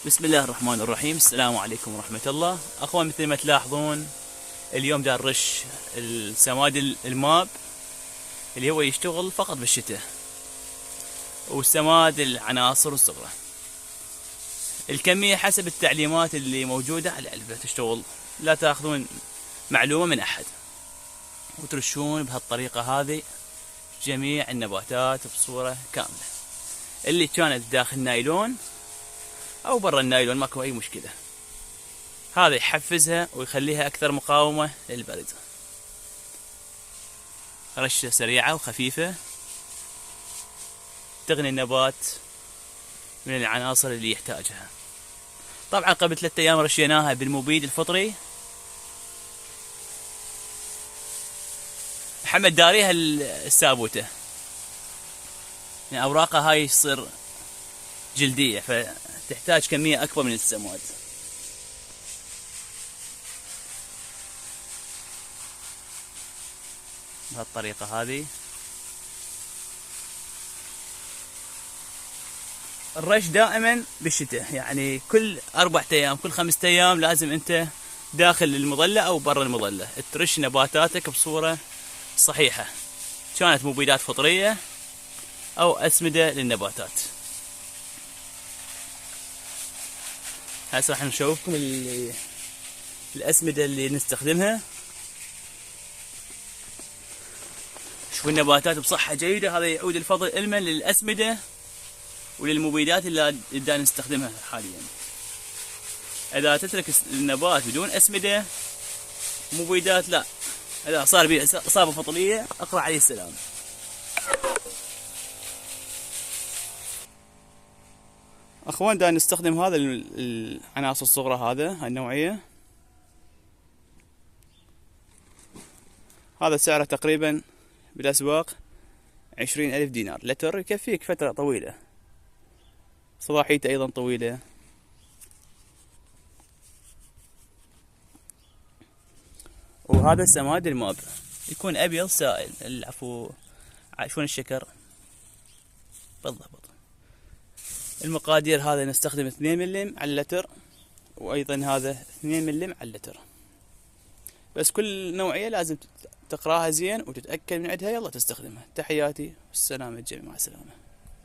بسم الله الرحمن الرحيم. السلام عليكم ورحمة الله. أخوان، مثل ما تلاحظون اليوم دار رش السماد الماب اللي هو يشتغل فقط بالشتاء، والسماد العناصر الصغرى. الكمية حسب التعليمات اللي موجودة على العلبة تشتغل، لا تاخذون معلومة من أحد، وترشون بهالطريقة هذه جميع النباتات بصورة كاملة. اللي كانت داخل نايلون أو برا النايلون ماكو أي مشكلة، هذا يحفزها ويخليها أكثر مقاومة للبرد. رشة سريعة وخفيفة تغني النبات من العناصر اللي يحتاجها. طبعا قبل 3 أيام رشيناها بالمبيد الفطري. محمد داريها السابوته، يعني أوراقها هاي تصير جلدية، فتحتاج كمية أكبر من السماد. بهالطريقة هذه. الرش دائما بالشتاء، يعني كل 4 أيام كل 5 أيام لازم أنت داخل المظلة أو برا المظلة ترش نباتاتك بصورة صحيحة، كانت مبيدات فطرية أو أسمدة للنباتات. هسه راح نشوفكم الأسمدة اللي نستخدمها. شوفوا النباتات بصحة جيدة، هذا يعود الفضل علما للأسمدة وللمبيدات اللي دا نستخدمها حاليا. إذا تترك النبات بدون أسمدة مبيدات، لا، إذا صار به إصابة فطرية اقرأ عليه السلام. أخوان، دا نستخدم هذا العناصر الصغرى، هاي النوعية. هذا سعره تقريبا بالأسواق 20,000 دينار لتر، يكفيك فترة طويلة، صلاحيته أيضا طويلة. وهذا السماد الماب يكون أبيض سائل، العفو، عارفون الشكر بالضبط. المقادير هذا نستخدم 2 ملم على اللتر، وأيضا هذا 2 ملم على اللتر. بس كل نوعية لازم تقراها زين وتتأكد من عندها، يلا تستخدمها. تحياتي والسلام الجميع، مع السلامة.